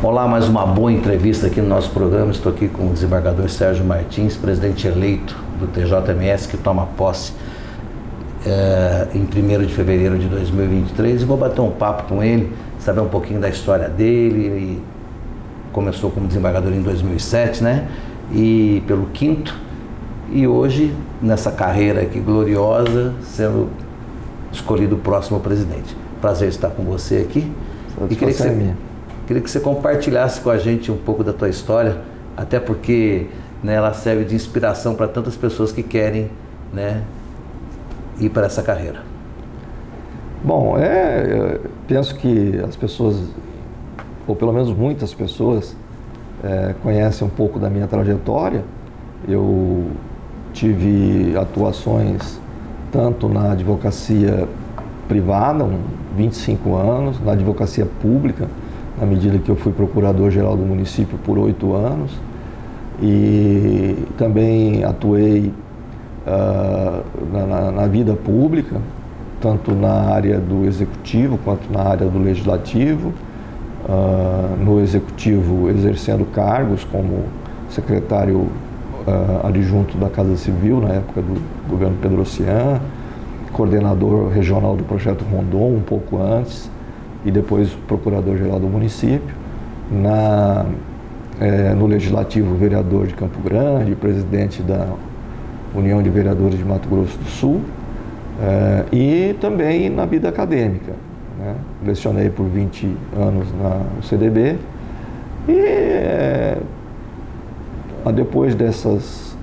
Olá, mais uma boa entrevista aqui no nosso programa. Estou aqui com o desembargador Sérgio Martins, presidente eleito do TJMS, que toma posse em 1º de fevereiro de 2023. E vou bater um papo com ele, saber um pouquinho da história dele. Ele começou como desembargador em 2007, né? E pelo 5º. E hoje, nessa carreira aqui gloriosa, sendo escolhido o próximo presidente. Prazer estar com você aqui. E queria que você compartilhasse com a gente um pouco da tua história, até porque, né, ela serve de inspiração para tantas pessoas que querem, né, ir para essa carreira. Bom, eu penso que as pessoas, ou pelo menos muitas pessoas, conhecem um pouco da minha trajetória. Eu tive atuações tanto na advocacia privada, 25 anos, na advocacia pública, na medida que eu fui procurador-geral do município por 8 anos, e também atuei na vida pública, tanto na área do executivo quanto na área do legislativo. No executivo, exercendo cargos como secretário adjunto da Casa Civil na época do governo Pedrocian, coordenador regional do projeto Rondon um pouco antes, e depois procurador-geral do município. No Legislativo, vereador de Campo Grande, presidente da União de Vereadores de Mato Grosso do Sul, e também na vida acadêmica, né? Lecionei por 20 anos no CDB e depois dessas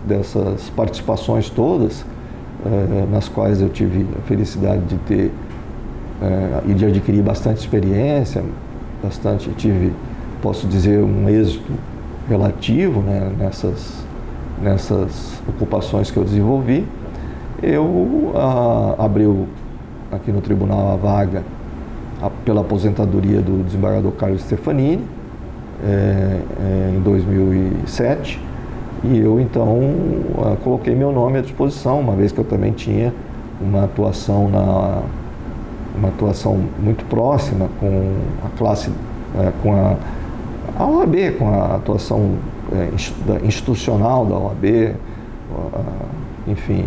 participações todas, nas quais eu tive a felicidade de ter e de adquirir bastante experiência, posso dizer, um êxito relativo, né, nessas ocupações que eu desenvolvi. Eu abri aqui no tribunal a vaga pela aposentadoria do desembargador Carlos Stefanini em 2007, e eu então coloquei meu nome à disposição, uma vez que eu também tinha uma atuação muito próxima com a classe, com a OAB, com a atuação institucional da OAB, enfim.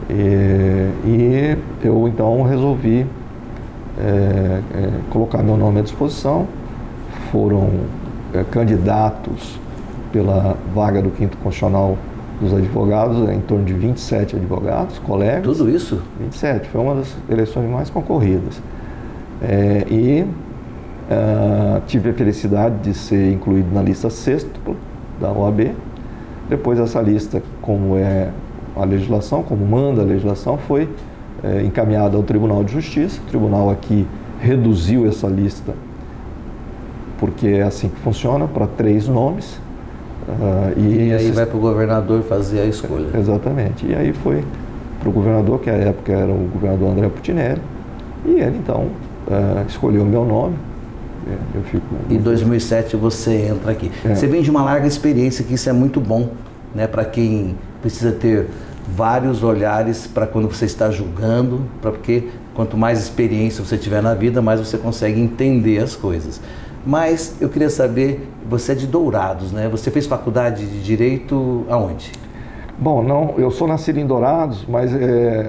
E eu então resolvi colocar meu nome à disposição. Foram candidatos pela vaga do 5º Constitucional dos advogados, em torno de 27 advogados, colegas. Tudo isso? 27, foi uma das eleições mais concorridas. Tive a felicidade de ser incluído na lista sextupla da OAB. Depois essa lista, como manda a legislação, foi encaminhada ao Tribunal de Justiça. O tribunal aqui reduziu essa lista, porque é assim que funciona, para 3 nomes. E aí vai para o governador fazer a escolha. Exatamente. E aí foi para o governador, que à época era o governador André Putinelli, e ele então escolheu o meu nome. Em 2007 você entra aqui. Você vem de uma larga experiência, que isso é muito bom, né, para quem precisa ter vários olhares para quando você está julgando, porque quanto mais experiência você tiver na vida, mais você consegue entender as coisas. Mas eu queria saber, você é de Dourados, né? Você fez faculdade de Direito aonde? Bom, não, eu sou nascido em Dourados, mas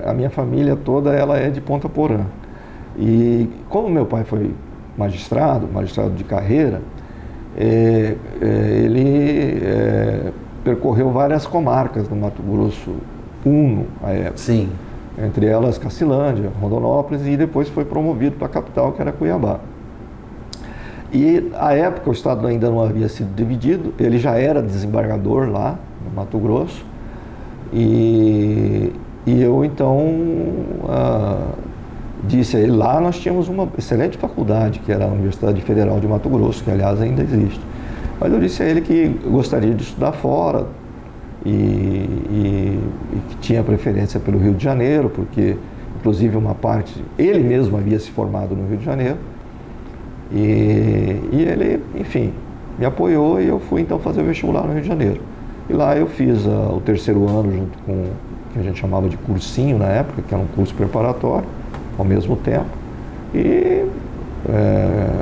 a minha família toda ela é de Ponta Porã. E como meu pai foi magistrado de carreira, ele percorreu várias comarcas do Mato Grosso Uno, à época. Sim. Entre elas Cacilândia, Rondonópolis, e depois foi promovido para a capital, que era Cuiabá. E à época o estado ainda não havia sido dividido, ele já era desembargador lá no Mato Grosso, e eu então disse a ele, lá nós tínhamos uma excelente faculdade, que era a Universidade Federal de Mato Grosso, que aliás ainda existe. Mas eu disse a ele que gostaria de estudar fora e que tinha preferência pelo Rio de Janeiro, porque inclusive uma parte, ele mesmo havia se formado no Rio de Janeiro. E ele, enfim, me apoiou, e eu fui então fazer o vestibular no Rio de Janeiro. E lá eu fiz o 3º ano junto com o que a gente chamava de cursinho na época, que era um curso preparatório, ao mesmo tempo. E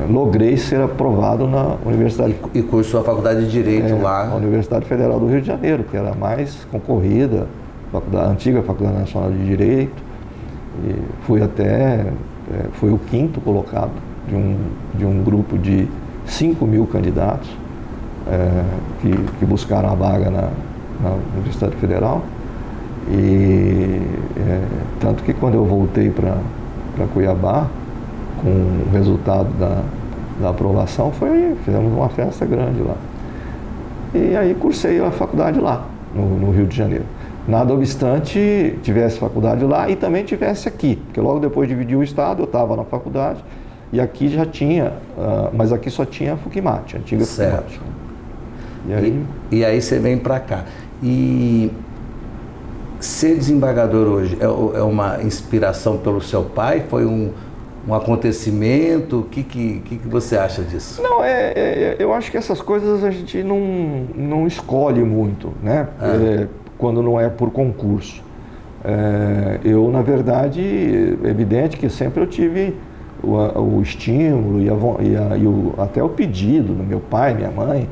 logrei ser aprovado na Universidade. E cursou a Faculdade de Direito lá? Na Universidade Federal do Rio de Janeiro, que era a mais concorrida, a antiga Faculdade Nacional de Direito. E fui o quinto colocado de um grupo de 5.000 candidatos que buscaram a vaga na Universidade Federal. E tanto que quando eu voltei para Cuiabá, com o resultado da aprovação, fizemos uma festa grande lá. E aí cursei a faculdade lá, no Rio de Janeiro. Nada obstante, tivesse faculdade lá e também tivesse aqui, porque logo depois dividiu o estado, eu estava na faculdade e aqui já tinha, mas aqui só tinha a FUCMAT, a antiga FUCMAT. E aí você vem para cá. E ser desembargador hoje é uma inspiração pelo seu pai? Foi um acontecimento? O que você acha disso? Não, eu acho que essas coisas a gente não escolhe muito, né? Quando não é por concurso. Eu, na verdade, é evidente que sempre eu tive o estímulo até o pedido do meu pai, minha mãe,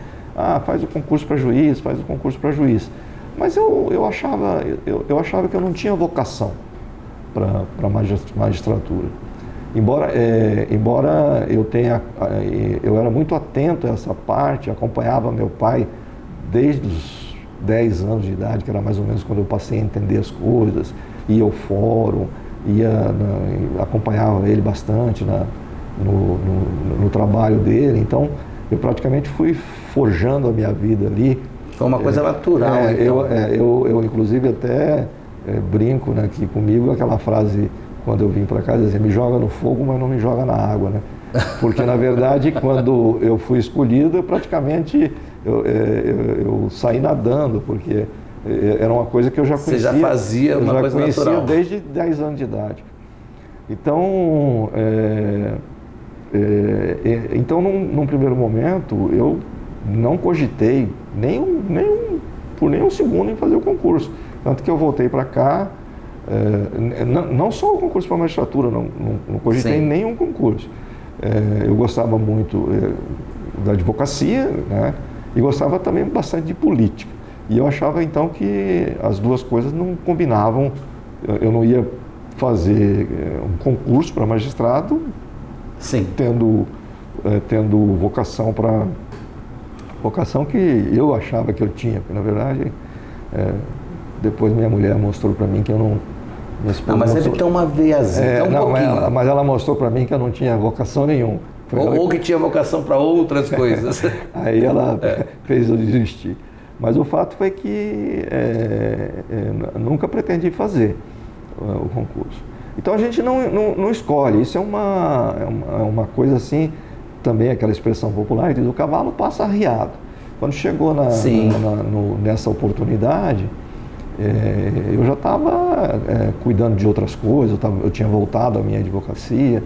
faz o concurso para juiz, faz o concurso para juiz. Mas eu achava que eu não tinha vocação para magistratura. Embora eu era muito atento a essa parte, acompanhava meu pai desde os 10 anos de idade, que era mais ou menos quando eu passei a entender as coisas, ia ao fórum, acompanhava ele bastante no trabalho dele, então eu praticamente fui forjando a minha vida ali. Foi uma coisa natural. Então. Eu inclusive até brinco, né, que comigo aquela frase, quando eu vim para cá, dizia, me joga no fogo, mas não me joga na água, né? Porque, na verdade, quando eu fui escolhido, praticamente eu saí nadando, porque era uma coisa que eu já conhecia. Você já fazia uma coisa natural. Eu já conhecia desde 10 anos de idade. Então, num primeiro momento, eu não cogitei por nenhum segundo em fazer o concurso. Tanto que eu voltei para cá, não só o concurso para a magistratura, não cogitei nenhum concurso. Eu gostava muito da advocacia, né, e gostava também bastante de política. E eu achava então que as duas coisas não combinavam. Eu não ia fazer um concurso para magistrado, tendo vocação que eu achava que eu tinha, porque na verdade depois minha mulher mostrou para mim que eu não... mas deve ter uma veiazinha, um pouquinho. Mas ela mostrou para mim que eu não tinha vocação nenhuma. Ou que tinha vocação para outras coisas. Aí ela fez eu desistir. Mas o fato foi que nunca pretendi fazer o concurso. Então a gente não escolhe. Isso é uma coisa assim, também aquela expressão popular, diz, o cavalo passa arriado. Quando chegou nessa oportunidade, eu já estava cuidando de outras coisas, eu tinha voltado à minha advocacia,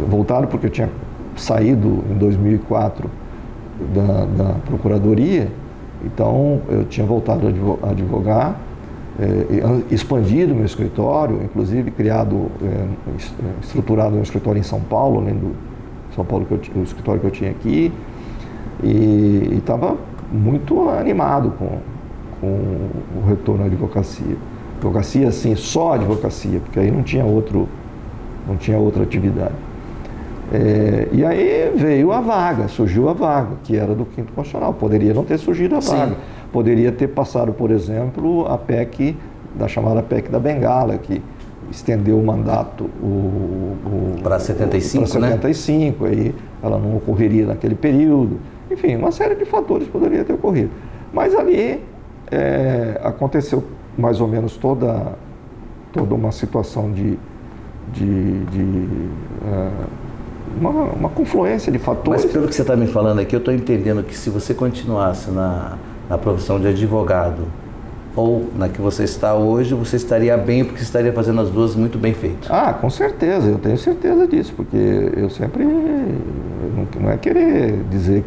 voltado porque eu tinha saído em 2004 da Procuradoria, então eu tinha voltado a advogar, expandido meu escritório, inclusive estruturado um escritório em São Paulo, além do São Paulo, o escritório que eu tinha aqui, e estava muito animado com o retorno à advocacia. Advocacia, assim, só advocacia, porque aí não tinha outra atividade. E aí veio a vaga, surgiu a vaga, que era do Quinto Constitucional. Poderia não ter surgido a vaga. Poderia ter passado, por exemplo, a PEC, da chamada PEC da Bengala, que estendeu o mandato para 75, para 75, aí ela não ocorreria naquele período. Enfim, uma série de fatores poderia ter ocorrido. Mas ali aconteceu mais ou menos toda uma situação de uma confluência de fatores. Mas pelo que você está me falando aqui, eu estou entendendo que se você continuasse na profissão de advogado ou na que você está hoje, você estaria bem, porque você estaria fazendo as duas muito bem feitas. Com certeza, eu tenho certeza disso, porque eu sempre, não é querer dizer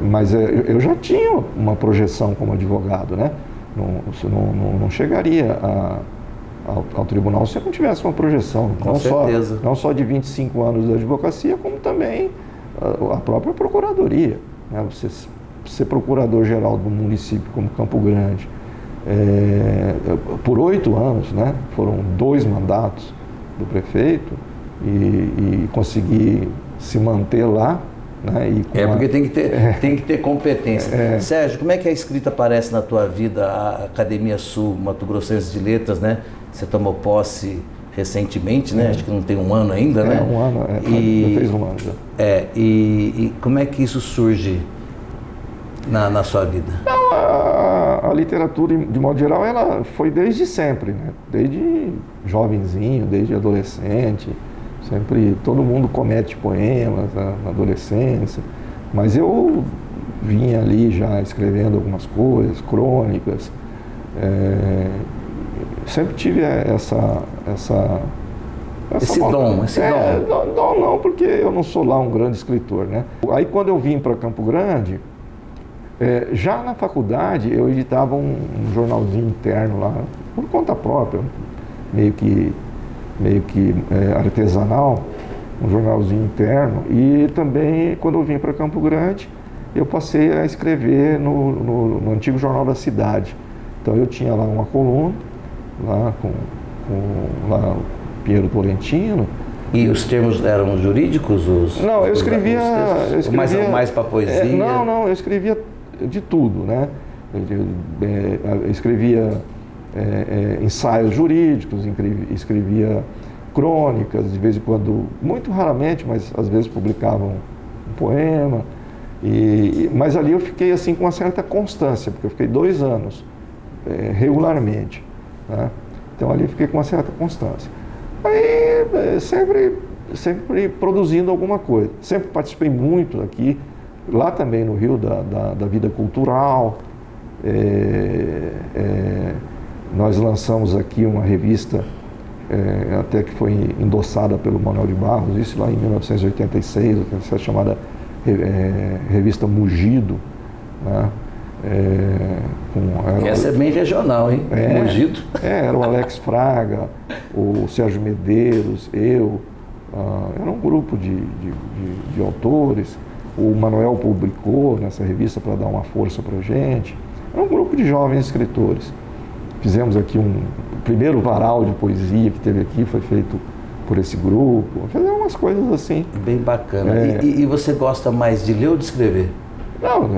mas eu já tinha uma projeção como advogado, né? Não chegaria ao tribunal se não tivesse uma projeção, não só de 25 anos da advocacia, como também a própria procuradoria, né? Você ser procurador-geral do município como Campo Grande, por 8 anos, né? Foram 2 mandatos do prefeito, e conseguir se manter lá, né? Porque tem que ter competência. Sérgio, como é que a escrita aparece na tua vida? A Academia Sul Mato Grossense de Letras, né? Você tomou posse recentemente, né? Acho que não tem um ano ainda, né? Um ano, já fez um ano já. E como é que isso surge na sua vida? Não, a literatura, de modo geral, ela foi desde sempre, né? Desde jovenzinho, desde adolescente. Sempre, todo mundo comete poemas na adolescência, mas eu vinha ali já escrevendo algumas coisas, crônicas. Sempre tive esse dom. Dom não, porque eu não sou lá um grande escritor, né? Aí quando eu vim para Campo Grande, já na faculdade eu editava um jornalzinho interno lá, por conta própria, meio que artesanal, um jornalzinho interno. E também, quando eu vim para Campo Grande, eu passei a escrever no antigo Jornal da Cidade. Então eu tinha lá uma coluna, lá com o Piero Tolentino. E os termos eram jurídicos? Não, eu escrevia mais para poesia? Não, eu escrevia de tudo, né? Eu escrevia ensaios jurídicos, escrevia crônicas, de vez em quando, muito raramente, mas às vezes publicavam um poema. Mas ali eu fiquei assim com uma certa constância, porque eu fiquei 2 anos regularmente, né? Então ali eu fiquei com uma certa constância. Aí sempre produzindo alguma coisa. Sempre participei muito aqui, lá também no Rio, da vida cultural. Nós lançamos aqui uma revista, até que foi endossada pelo Manuel de Barros, isso lá em 1986, chamada Revista Mugido, né? Essa é bem regional, hein? Mugido. Era o Alex Fraga, o Sérgio Medeiros, eu, era um grupo de autores. O Manuel publicou nessa revista para dar uma força para a gente. Era um grupo de jovens escritores. Fizemos aqui o primeiro varal de poesia que teve aqui, foi feito por esse grupo. Fizemos umas coisas assim. Bem bacana. E você gosta mais de ler ou de escrever? Não,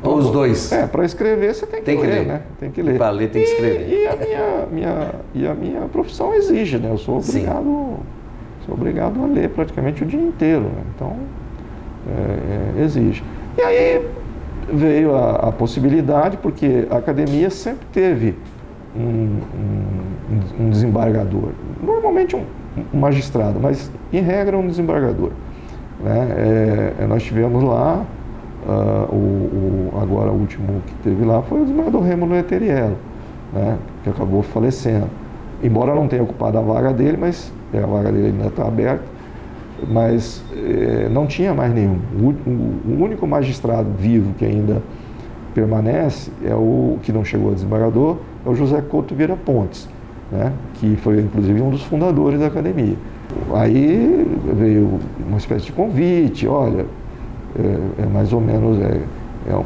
ou os dois? Para escrever você tem que ler, né? Tem que ler. Para ler tem que escrever. E a minha profissão exige, né? Eu sou obrigado a ler praticamente o dia inteiro, né? Então, exige. E aí veio a possibilidade, porque a academia sempre teve um desembargador, normalmente um magistrado, mas em regra um desembargador, né? Nós tivemos lá, agora o último que teve lá foi o desembargador Rêmulo Leteliero, né? Que acabou falecendo, embora não tenha ocupado a vaga dele, mas a vaga dele ainda está aberta, mas não tinha mais nenhum. O único magistrado vivo que ainda permanece é o que não chegou a desembargador, é o José Couto Vieira Pontes, né? Que foi inclusive um dos fundadores da academia. Aí veio uma espécie de convite, olha, mais ou menos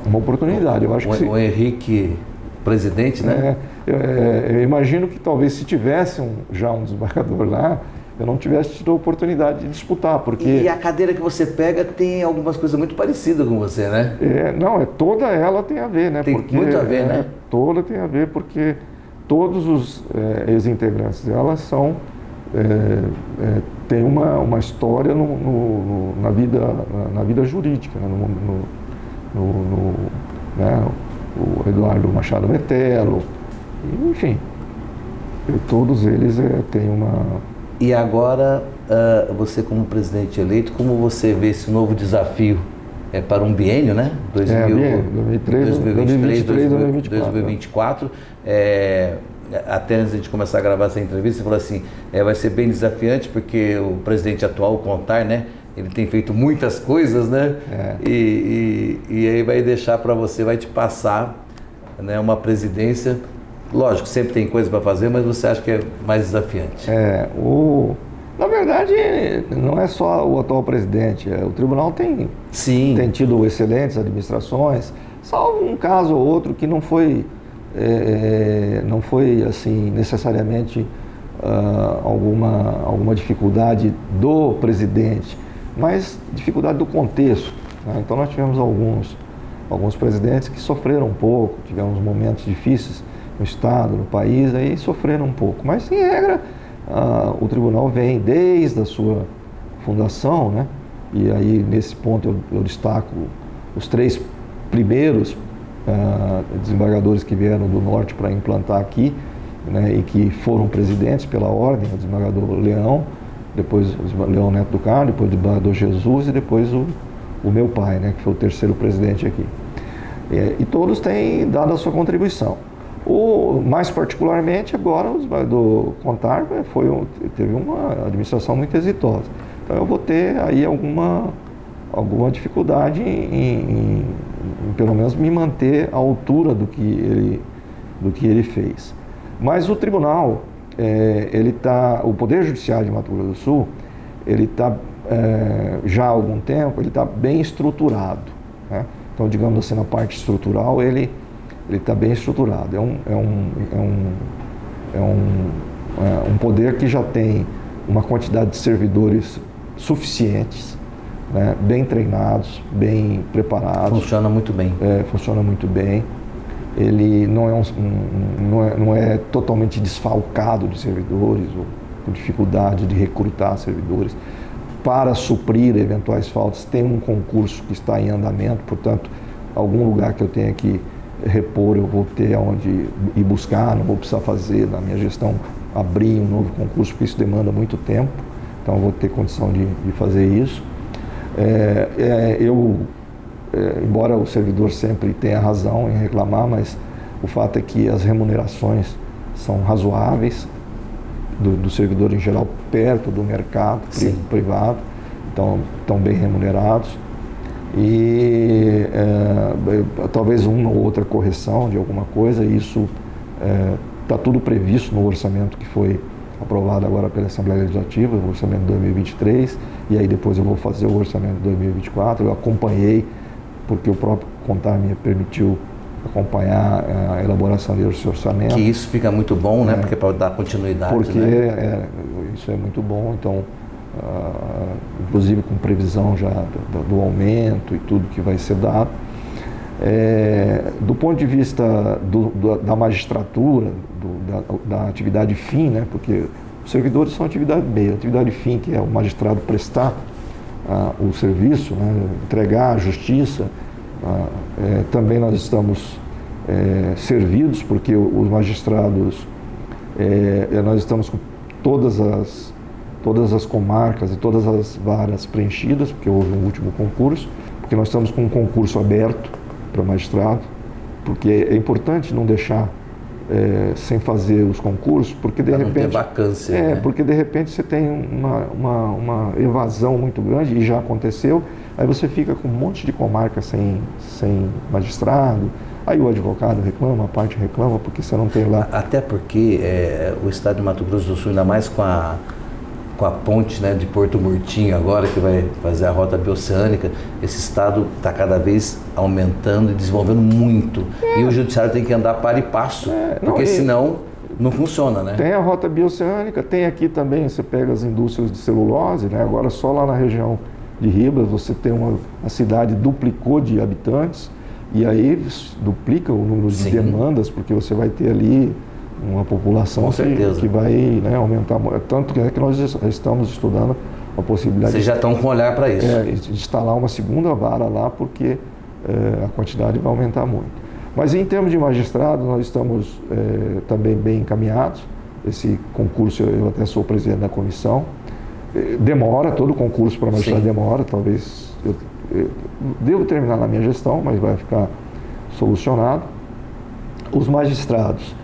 uma oportunidade. Eu acho que o Henrique, presidente, né? Eu imagino que talvez se tivesse já um desembargador lá, eu não tivesse tido a oportunidade de disputar, porque... E a cadeira que você pega tem algumas coisas muito parecidas com você, né? Toda ela tem a ver, né? Tem muito a ver, né? Toda tem a ver, porque todos os ex-integrantes dela têm uma história na vida jurídica, né? O Eduardo Machado Metelo, enfim, todos eles têm uma... E agora, você como presidente eleito, como você vê esse novo desafio para um biênio, né? 2023, 2024. Até antes de a gente começar a gravar essa entrevista, você falou assim, vai ser bem desafiante, porque o presidente atual, o Contar, né? Ele tem feito muitas coisas, né? E aí vai deixar para você, vai te passar, né, uma presidência Lógico, sempre tem coisa para fazer, mas você acha que é mais desafiante? Na verdade, não é só o atual presidente. O tribunal tem tido excelentes administrações, salvo um caso ou outro que não foi assim, necessariamente alguma dificuldade do presidente, mas dificuldade do contexto, né? Então nós tivemos alguns presidentes que sofreram um pouco, tivemos momentos difíceis no Estado, no país, aí sofreram um pouco, mas em regra o tribunal vem desde a sua fundação, né? E aí nesse ponto eu destaco os 3 primeiros desembargadores que vieram do norte para implantar aqui, né? E que foram presidentes pela ordem, o desembargador Leão, depois o Leão Neto do Carmo, depois o desembargador Jesus e depois o meu pai, né? Que foi o 3º presidente aqui. E todos têm dado a sua contribuição. Mais particularmente agora o desembargador Contar teve uma administração muito exitosa. Então eu vou ter aí alguma dificuldade em pelo menos me manter à altura do que ele fez. Mas o tribunal, o Poder Judiciário de Mato Grosso do Sul, ele está já há algum tempo, ele está bem estruturado, né? Então, digamos assim, na parte estrutural, ele está bem estruturado. É um poder que já tem uma quantidade de servidores suficientes, né, bem treinados, bem preparados. Funciona muito bem. Funciona muito bem. Ele não é totalmente desfalcado de servidores ou com dificuldade de recrutar servidores. Para suprir eventuais faltas, tem um concurso que está em andamento, portanto, algum lugar que eu tenha que repor, eu vou ter onde ir buscar, não vou precisar fazer na minha gestão, abrir um novo concurso, porque isso demanda muito tempo, então eu vou ter condição de fazer isso. Embora o servidor sempre tenha razão em reclamar, mas o fato é que as remunerações são razoáveis, do servidor em geral, perto do mercado privado, então estão bem remunerados. E talvez uma ou outra correção de alguma coisa, isso está tudo previsto no orçamento que foi aprovado agora pela Assembleia Legislativa, o orçamento de 2023, e aí depois eu vou fazer o orçamento de 2024. Eu acompanhei, porque o próprio Contar me permitiu acompanhar a elaboração desse orçamento. Que isso fica muito bom, né? Porque para dar continuidade. Porque né? Isso é muito bom, então, inclusive com previsão já do aumento e tudo que vai ser dado. Do ponto de vista da magistratura, da atividade fim, né? Porque os servidores são atividade meia, atividade fim, que é o magistrado prestar o serviço, né? Entregar a justiça. Também nós estamos servidos, porque os magistrados, nós estamos com todas as comarcas e todas as varas preenchidas, porque houve um último concurso, porque nós estamos com um concurso aberto para magistrado, porque é importante não deixar sem fazer os concursos, porque de repente não ter vacância, né? Porque de repente você tem uma evasão muito grande, e já aconteceu, aí você fica com um monte de comarca sem magistrado, aí o advogado reclama, a parte reclama, porque você não tem lá. Até porque o estado de Mato Grosso do Sul, ainda mais com a ponte, né, de Porto Murtinho agora, que vai fazer a rota bioceânica, esse estado está cada vez aumentando e desenvolvendo muito. E o judiciário tem que andar para e passo, porque senão não funciona, né? Tem a rota bioceânica, tem aqui também, você pega as indústrias de celulose, né? Agora só lá na região de Ribas você tem a cidade duplicou de habitantes, e aí duplica o número de demandas, porque você vai ter ali uma população que vai, né, aumentar. Tanto que nós estamos estudando a possibilidade. Vocês já estão com olhar para isso? De instalar uma segunda vara lá, porque a quantidade vai aumentar muito. Mas em termos de magistrado, nós estamos também bem encaminhados. Esse concurso, eu até sou presidente da comissão. Demora, todo concurso para magistrado demora, talvez eu devo terminar na minha gestão, mas vai ficar solucionado. Os magistrados,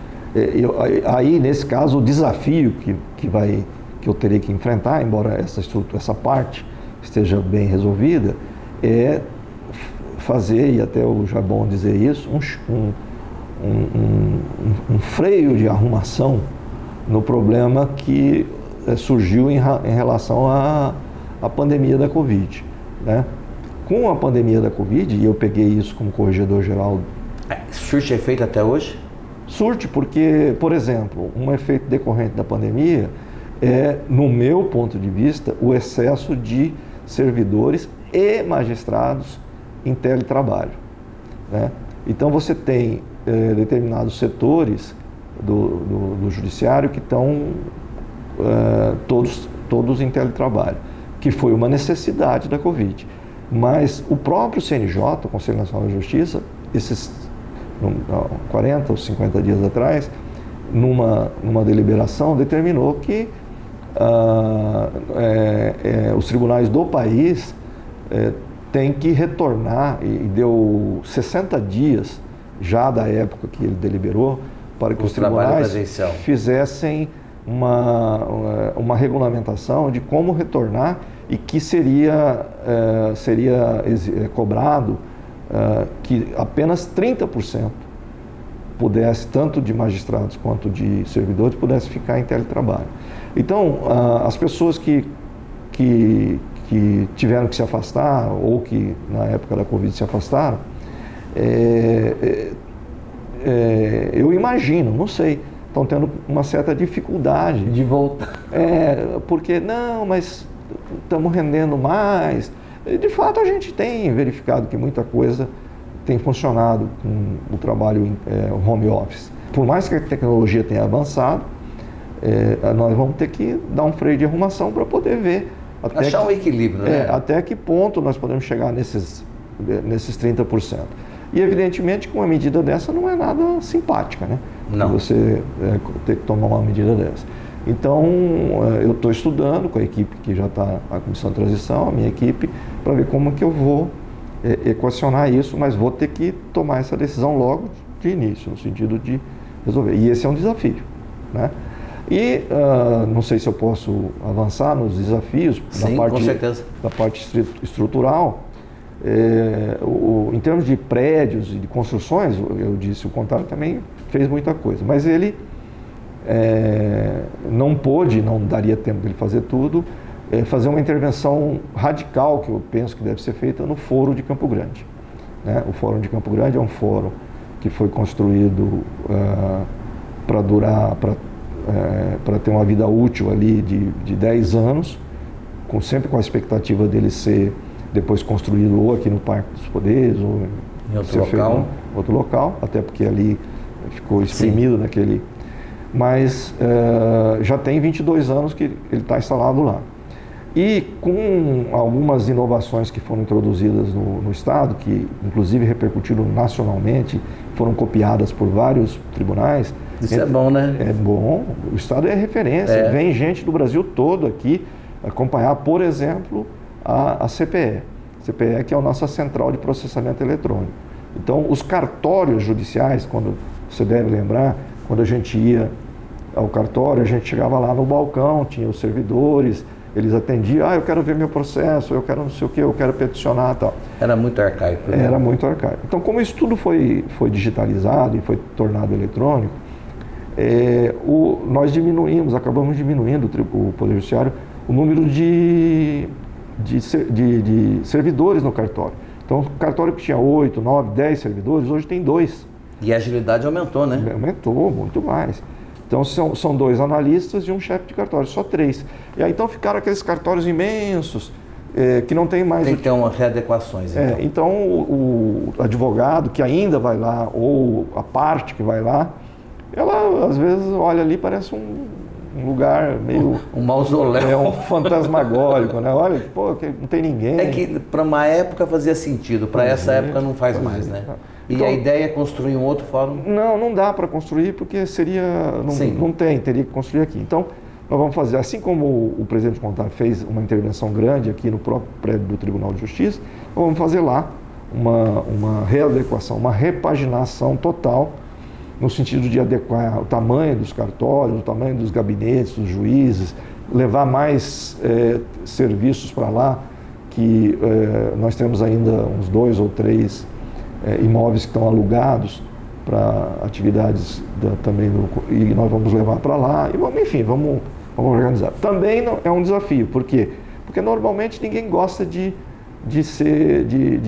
aí nesse caso o desafio que eu terei que enfrentar, embora essa parte esteja bem resolvida, é fazer, e até já é bom dizer isso, um freio de arrumação no problema que surgiu em relação à pandemia da Covid, né? Com a pandemia da Covid, e eu peguei isso como corregedor geral... Surte efeito até hoje? Surte porque, por exemplo, um efeito decorrente da pandemia é, no meu ponto de vista, o excesso de servidores e magistrados em teletrabalho, né? Então você tem determinados setores do judiciário que estão todos em teletrabalho, que foi uma necessidade da Covid. Mas o próprio CNJ, o Conselho Nacional de Justiça, esses 40 ou 50 dias atrás, numa deliberação, determinou que os tribunais do país têm que retornar, e deu 60 dias já da época que ele deliberou, para que os tribunais fizessem uma regulamentação de como retornar e que seria cobrado que apenas 30% pudesse, tanto de magistrados quanto de servidores, pudesse ficar em teletrabalho. Então, as pessoas que tiveram que se afastar, ou que na época da Covid se afastaram, eu imagino, não sei, estão tendo uma certa dificuldade de voltar. Porque, não, mas estamos rendendo mais. De fato, a gente tem verificado que muita coisa tem funcionado com o trabalho home office. Por mais que a tecnologia tenha avançado, nós vamos ter que dar um freio de arrumação para poder ver. Achar um equilíbrio, né? Até que ponto nós podemos chegar nesses 30%. E, evidentemente, com uma medida dessa não é nada simpática, né? Não. Você ter que tomar uma medida dessa. Então, eu estou estudando com a equipe que já está, a Comissão de Transição, a minha equipe, para ver como que eu vou equacionar isso, mas vou ter que tomar essa decisão logo de início, no sentido de resolver. E esse é um desafio, né? E não sei se eu posso avançar nos desafios. Sim, com certeza. Da parte estrutural. Em termos de prédios e de construções, eu disse, o Contábil também fez muita coisa, mas ele não pôde, não daria tempo de ele fazer tudo, fazer uma intervenção radical, que eu penso que deve ser feita no Foro de Campo Grande, né? O Fórum de Campo Grande é um fórum que foi construído para durar, para ter uma vida útil ali de 10 anos, sempre com a expectativa dele ser depois construído ou aqui no Parque dos Poderes ou em outro local, até porque ali ficou exprimido. Sim. Naquele... Mas já tem 22 anos que ele está instalado lá. E com algumas inovações que foram introduzidas no Estado, que inclusive repercutiram nacionalmente, foram copiadas por vários tribunais. Isso é bom, né? É bom, o Estado é referência, vem gente do Brasil todo aqui acompanhar, por exemplo, a CPE. CPE, que é a nossa Central de Processamento Eletrônico. Então, os cartórios judiciais, quando você deve lembrar, quando a gente ia ao cartório, a gente chegava lá no balcão, tinha os servidores, eles atendiam, eu quero ver meu processo, eu quero não sei o que, eu quero peticionar e tal. Era muito arcaico. Né? Era muito arcaico. Então, como isso tudo foi digitalizado e foi tornado eletrônico, nós acabamos diminuindo, o Poder Judiciário, o número de servidores no cartório. Então, o cartório que tinha 8, 9, 10 servidores, hoje tem 2. E a agilidade aumentou, né? Aumentou muito mais. Então, são 2 analistas e um chefe de cartório, só 3. E aí, então, ficaram aqueles cartórios imensos, que não tem mais... Tem que ter umas readequações, então. Então, o advogado que ainda vai lá, ou a parte que vai lá, ela, às vezes, olha ali, parece um lugar meio... Um mausoléu. Um fantasmagórico, né? Olha, não tem ninguém. É que para uma época fazia sentido, para essa época não faz mais, né? E então, a ideia é construir um outro fórum? Não dá para construir, porque teria que construir aqui. Então, nós vamos fazer, assim como o presidente Contábil fez uma intervenção grande aqui no próprio prédio do Tribunal de Justiça, nós vamos fazer lá uma readequação, uma repaginação total, no sentido de adequar o tamanho dos cartórios, o tamanho dos gabinetes, dos juízes, levar mais serviços para lá, que nós temos ainda uns 2 ou 3 imóveis que estão alugados para atividades também, e nós vamos levar para lá, e enfim, vamos organizar. Também não, é um desafio, por quê? Porque normalmente ninguém gosta de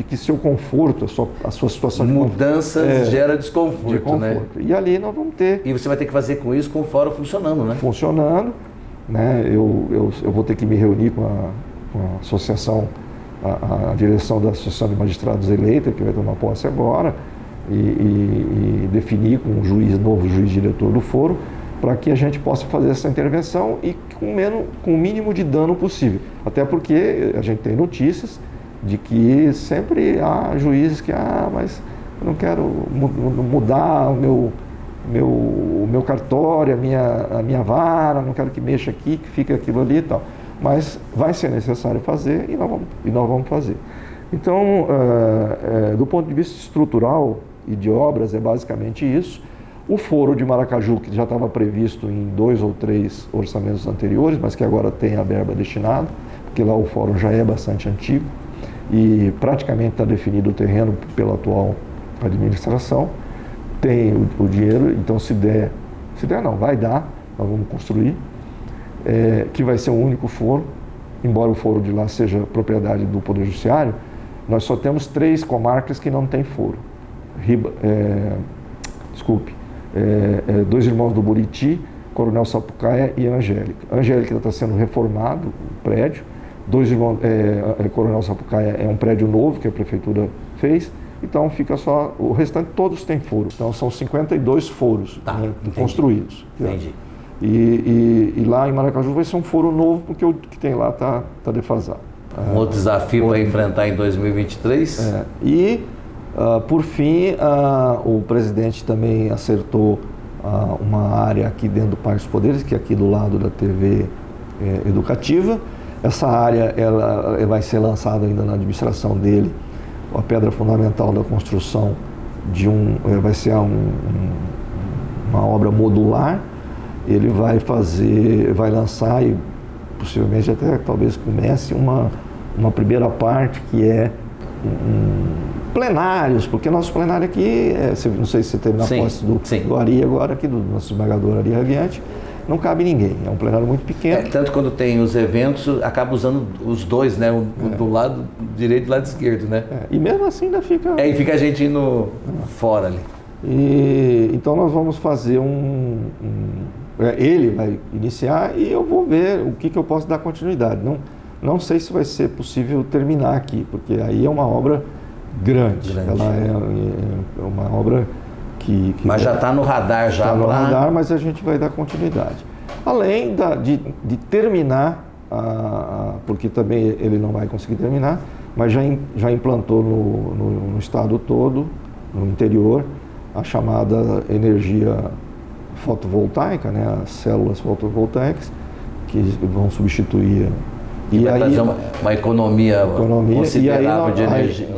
que seu conforto, a sua situação de mudanças gera desconforto, né? E ali nós vamos ter... E você vai ter que fazer com isso com o fórum funcionando, né? Funcionando, né? Eu vou ter que me reunir com a associação, a direção da Associação de Magistrados Eleita, que vai tomar posse agora, e definir com o novo juiz diretor do foro, para que a gente possa fazer essa intervenção e com o mínimo de dano possível. Até porque a gente tem notícias de que sempre há juízes que, mas eu não quero mudar o meu cartório, a minha vara, não quero que mexa aqui, que fique aquilo ali e tal. Mas vai ser necessário fazer e nós vamos fazer. Então, do ponto de vista estrutural e de obras, é basicamente isso. O foro de Maracaju, que já estava previsto em 2 ou 3 orçamentos anteriores, mas que agora tem a verba destinada, porque lá o fórum já é bastante antigo e praticamente está definido o terreno pela atual administração, tem o dinheiro, então vai dar, nós vamos construir, que vai ser um único foro, embora o foro de lá seja propriedade do Poder Judiciário, nós só temos 3 comarcas que não têm foro. Dois Irmãos do Buriti, Coronel Sapucaia e Angélica. Angélica está sendo reformado, o prédio. Coronel Sapucaia é um prédio novo que a prefeitura fez, então fica só, o restante todos têm foro. Então são 52 foros construídos. Entendi. E lá em Maracaju vai ser um foro novo, porque o que tem lá está defasado. Um outro desafio para enfrentar em 2023? Por fim, o presidente também acertou uma área aqui dentro do Parque dos Poderes, que é aqui do lado da TV educativa. Essa área ela vai ser lançada ainda na administração dele, a pedra fundamental da construção vai ser uma obra modular. Ele vai lançar e possivelmente até talvez comece uma primeira parte que é plenários, porque nosso plenário aqui, não sei se você teve na posse do Ari agora, aqui do nosso esmagador Ari Raviante, não cabe ninguém, é um plenário muito pequeno. Tanto quando tem os eventos, acaba usando os dois, né? Do lado direito e do lado esquerdo, né? E mesmo assim ainda fica... E fica a gente indo fora ali. Então nós vamos fazer ele vai iniciar e eu vou ver o que eu posso dar continuidade. Não sei se vai ser possível terminar aqui, porque aí é uma obra grande. Ela é uma obra que mas já está no radar já. Está no radar, mas a gente vai dar continuidade. Além de terminar, porque também ele não vai conseguir terminar, mas já implantou no estado todo, no interior, a chamada energia fotovoltaica, né, as células fotovoltaicas, que vão substituir... E vai trazer uma economia considerável de energia.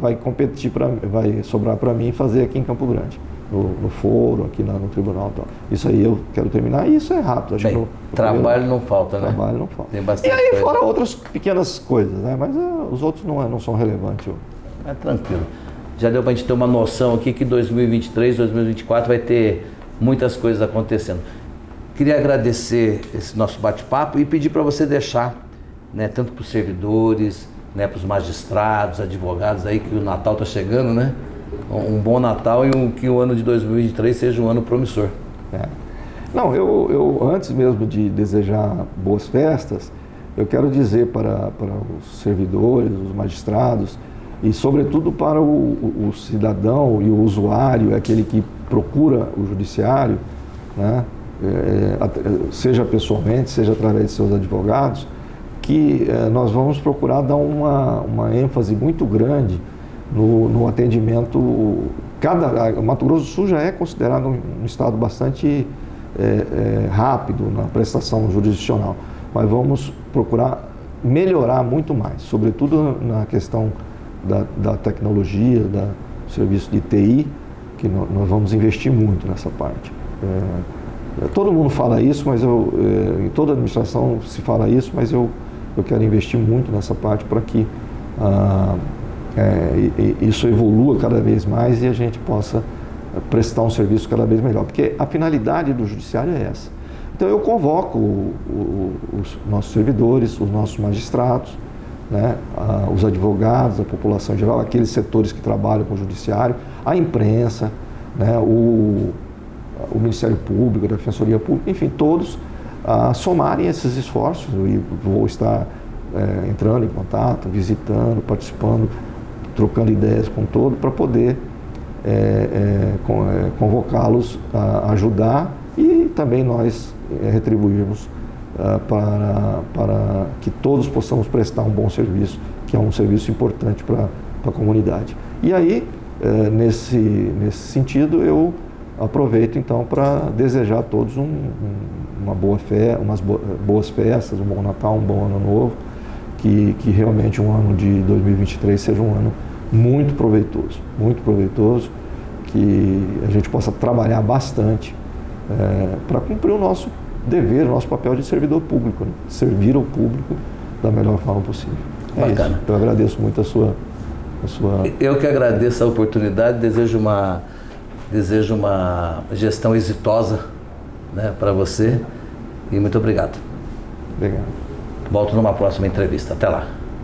Vai competir, vai sobrar para mim fazer aqui em Campo Grande, no foro, aqui no tribunal e tal. Isso aí eu quero terminar e isso é rápido. Trabalho não falta, né? Trabalho não falta. Tem bastante e aí coisa. Fora outras pequenas coisas, né? Mas os outros não são relevantes. É tranquilo. Já deu para a gente ter uma noção aqui que 2023, 2024 vai ter muitas coisas acontecendo. Queria agradecer esse nosso bate-papo e pedir para você deixar, né, tanto para os servidores, né, para os magistrados, advogados aí, que o Natal está chegando, né? Um bom Natal e que o ano de 2023 seja um ano promissor. Não, eu antes mesmo de desejar boas festas, eu quero dizer para os servidores, os magistrados e sobretudo para o cidadão e o usuário, aquele que procura o judiciário, né, seja pessoalmente, seja através de seus advogados, que nós vamos procurar dar uma ênfase muito grande no atendimento. O Mato Grosso do Sul já é considerado um estado bastante rápido na prestação jurisdicional, mas vamos procurar melhorar muito mais, sobretudo na questão da tecnologia, do serviço de TI, que nós vamos investir muito nessa parte. Todo mundo fala isso, mas em toda a administração se fala isso, mas eu quero investir muito nessa parte para que isso evolua cada vez mais e a gente possa prestar um serviço cada vez melhor, porque a finalidade do judiciário é essa. Então eu convoco os nossos servidores, os nossos magistrados, né, os advogados, a população em geral, aqueles setores que trabalham com o judiciário, a imprensa, né, o Ministério Público, a Defensoria Pública, enfim, todos a somarem esses esforços. E vou estar entrando em contato, visitando, participando, trocando ideias com todos para poder convocá-los a ajudar e também nós retribuirmos para que todos possamos prestar um bom serviço, que é um serviço importante para a comunidade. E aí, nesse sentido, eu aproveito então para desejar a todos uma boa fé, umas boas festas, um bom Natal, um bom Ano Novo, que realmente um ano de 2023 seja um ano muito proveitoso, que a gente possa trabalhar bastante para cumprir o nosso dever, o nosso papel de servidor público, né? Servir ao público da melhor forma possível. Bacana. Isso. Eu agradeço muito a sua... Eu que agradeço a oportunidade, desejo uma gestão exitosa, né, para você, e muito obrigado. Obrigado. Volto numa próxima entrevista. Até lá.